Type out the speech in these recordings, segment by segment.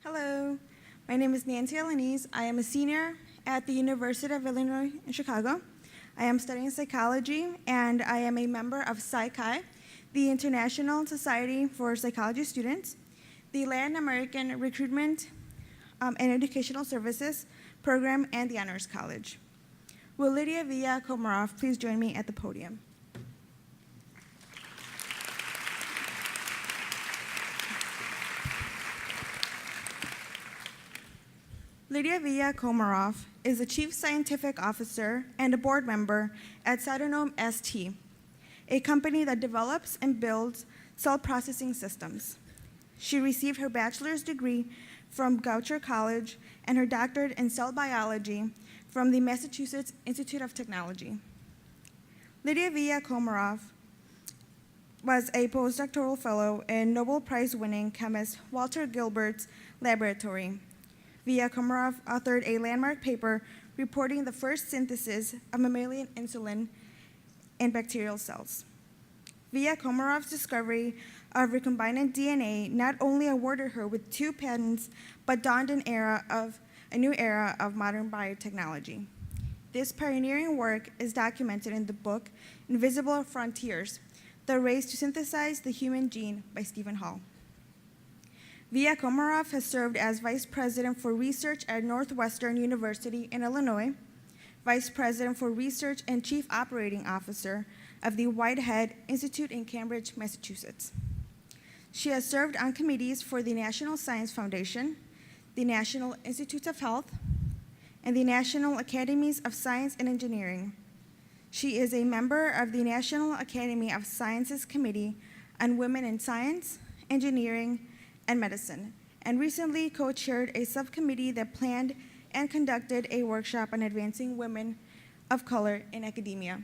Hello, my name is Nancy Alanese. I am a senior at the University of Illinois in Chicago. I am studying psychology, and I am a member of PsyChi, the International Society for Psychology Students, the Latin American Recruitment and Educational Services Program, and the Honors College. Will Lydia Villa-Komaroff please join me at the podium? Lydia Villa-Komaroff is the Chief Scientific Officer and a board member at Cytonome ST, a company that develops and builds cell processing systems. She received her bachelor's degree from Goucher College and her doctorate in cell biology from the Massachusetts Institute of Technology. Lydia Villa-Komaroff was a postdoctoral fellow in Nobel Prize-winning chemist Walter Gilbert's laboratory. Villa-Komaroff authored a landmark paper reporting the first synthesis of mammalian insulin in bacterial cells. Villa-Komaroff's discovery of recombinant DNA not only awarded her with 2 patents, but dawned a new era of modern biotechnology. This pioneering work is documented in the book Invisible Frontiers: The Race to Synthesize the Human Gene by Stephen Hall. Villa-Komaroff has served as Vice President for Research at Northwestern University in Illinois, Vice President for Research and Chief Operating Officer of the Whitehead Institute in Cambridge, Massachusetts. She has served on committees for the National Science Foundation, the National Institutes of Health, and the National Academies of Science and Engineering. She is a member of the National Academy of Sciences Committee on Women in Science, Engineering, and Medicine, and recently co-chaired a subcommittee that planned and conducted a workshop on advancing women of color in academia.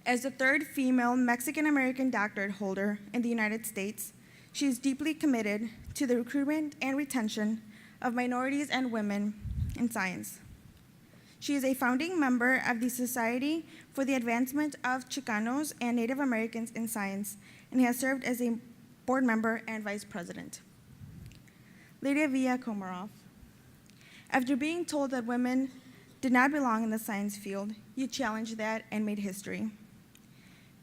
As the 3rd female Mexican-American doctorate holder in the United States, she is deeply committed to the recruitment and retention of minorities and women in science. She is a founding member of the Society for the Advancement of Chicanos and Native Americans in Science, and has served as a board member and vice president. Lydia Villa-Komaroff, after being told that women did not belong in the science field, you challenged that and made history.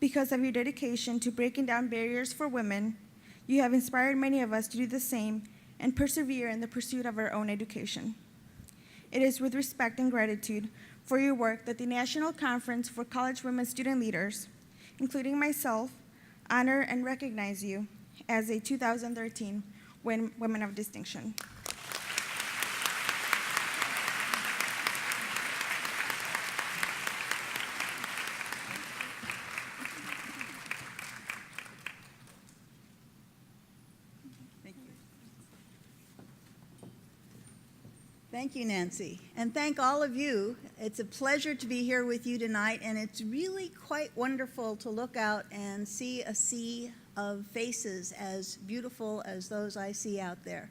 Because of your dedication to breaking down barriers for women, you have inspired many of us to do the same and persevere in the pursuit of our own education. It is with respect and gratitude for your work that the National Conference for College Women Student Leaders, including myself, honor and recognize you as a 2013 Women of Distinction. Thank you, Nancy, and thank all of you. It's a pleasure to be here with you tonight, and it's really quite wonderful to look out and see a sea of faces as beautiful as those I see out there.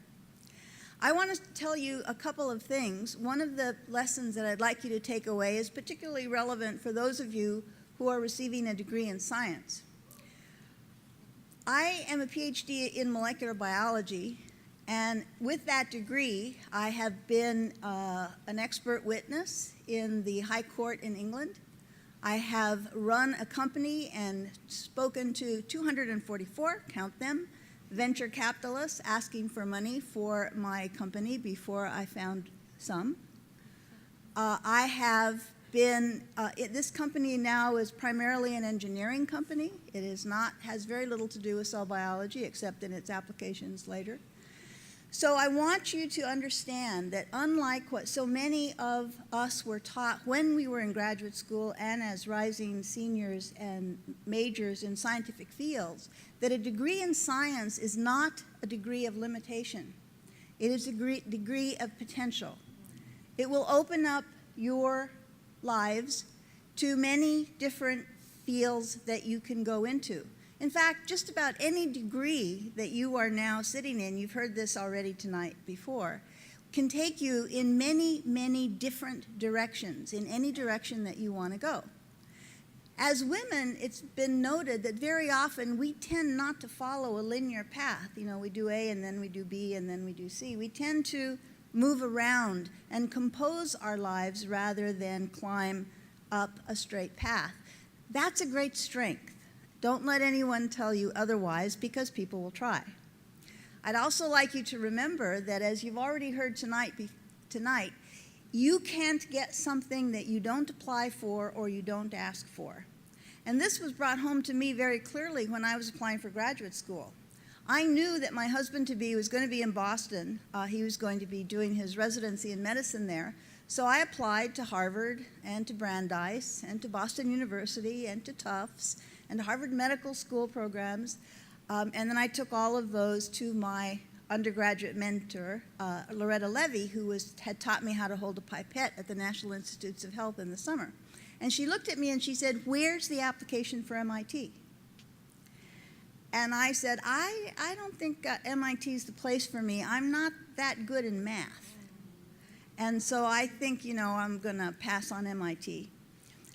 I want to tell you a couple of things. One of the lessons that I'd like you to take away is particularly relevant for those of you who are receiving a degree in science. I am a PhD in molecular biology, and with that degree, I have been an expert witness in the High Court in England. I have run a company and spoken to 244, count them, venture capitalists asking for money for my company before I found some. I have been, this company now is primarily an engineering company. It has very little to do with cell biology except in its applications later. So I want you to understand that unlike what so many of us were taught when we were in graduate school and as rising seniors and majors in scientific fields, that a degree in science is not a degree of limitation. It is a degree of potential. It will open up your lives to many different fields that you can go into. In fact, just about any degree that you are now sitting in, you've heard this already tonight before, can take you in many, many different directions, in any direction that you want to go. As women, it's been noted that very often we tend not to follow a linear path. You know, we do A and then we do B and then we do C. We tend to move around and compose our lives rather than climb up a straight path. That's a great strength. Don't let anyone tell you otherwise, because people will try. I'd also like you to remember that, as you've already heard tonight, you can't get something that you don't apply for or you don't ask for. And this was brought home to me very clearly when I was applying for graduate school. I knew that my husband-to-be was going to be in Boston. He was going to be doing his residency in medicine there. So I applied to Harvard and to Brandeis and to Boston University and to Tufts and to Harvard Medical School programs. And then I took all of those to my undergraduate mentor, Loretta Levy, who had taught me how to hold a pipette at the National Institutes of Health in the summer. And she looked at me and she said, "Where's the application for MIT?" And I said, I don't think MIT is the place for me. I'm not that good in math. And so I think, I'm going to pass on MIT.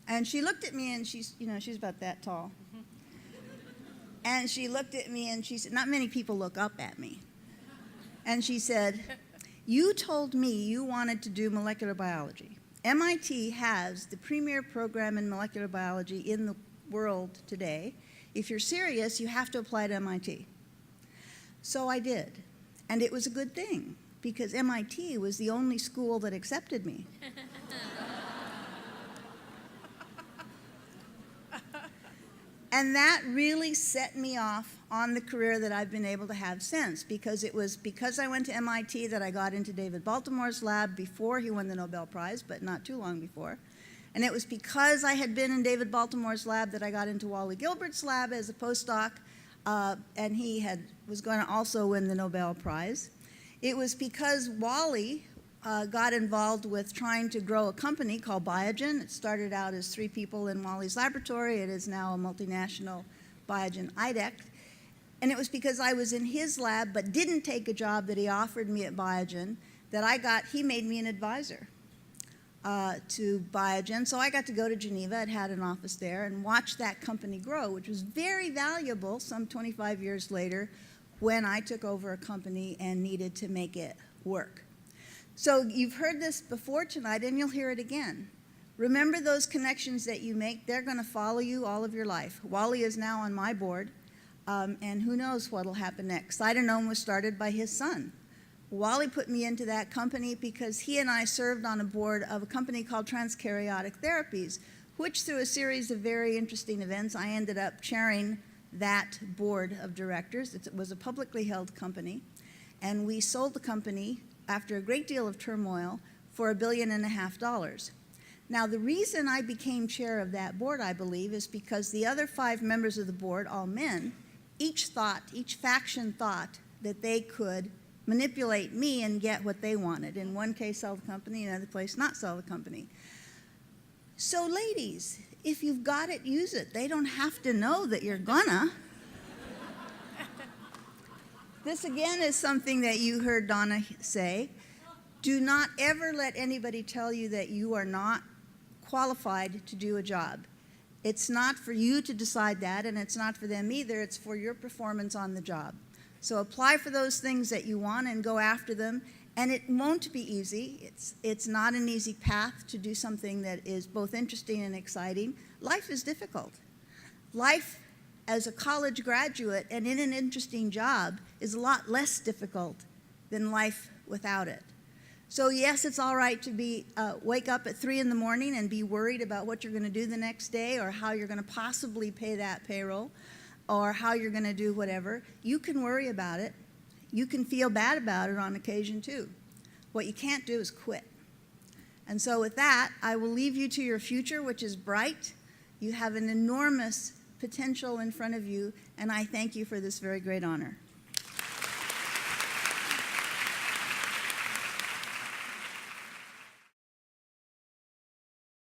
And she looked at me, and she's about that tall. And she looked at me and she said, not many people look up at me. And she said, "You told me you wanted to do molecular biology. MIT has the premier program in molecular biology in the world today. If you're serious, you have to apply to MIT." So I did. And it was a good thing, because MIT was the only school that accepted me. And that really set me off on the career that I've been able to have since, because it was because I went to MIT that I got into David Baltimore's lab before he won the Nobel Prize, but not too long before. And it was because I had been in David Baltimore's lab that I got into Walter Gilbert's lab as a postdoc, and he was going to also win the Nobel Prize. It was because Wally got involved with trying to grow a company called Biogen. It started out as 3 people in Wally's laboratory. It is now a multinational Biogen IDEC. And it was because I was in his lab but didn't take a job that he offered me at Biogen that he made me an advisor to Biogen. So I got to go to Geneva. It had an office there, and watch that company grow, which was very valuable some 25 years later when I took over a company and needed to make it work. So you've heard this before tonight, and you'll hear it again. Remember those connections that you make. They're going to follow you all of your life. Wally is now on my board, and who knows what will happen next. Cytonome was started by his son. Wally put me into that company because he and I served on a board of a company called Transkaryotic Therapies, which, through a series of very interesting events, I ended up chairing that board of directors. It was a publicly held company, and we sold the company after a great deal of turmoil for $1.5 billion. Now, the reason I became chair of that board, I believe, is because the other 5 members of the board, all men, each faction thought that they could manipulate me and get what they wanted. In one case, sell the company, in another place, not sell the company. So, ladies, if you've got it, use it. They don't have to know that you're gonna. This, again, is something that you heard Donna say. Do not ever let anybody tell you that you are not qualified to do a job. It's not for you to decide that, and it's not for them either. It's for your performance on the job. So apply for those things that you want and go after them. And it won't be easy. It's not an easy path to do something that is both interesting and exciting. Life is difficult. Life as a college graduate and in an interesting job is a lot less difficult than life without it. So yes, it's all right to wake up at 3 in the morning and be worried about what you're going to do the next day, or how you're going to possibly pay that payroll, or how you're going to do whatever. You can worry about it. You can feel bad about it on occasion too. What you can't do is quit. And so with that, I will leave you to your future, which is bright. You have an enormous potential in front of you, and I thank you for this very great honor.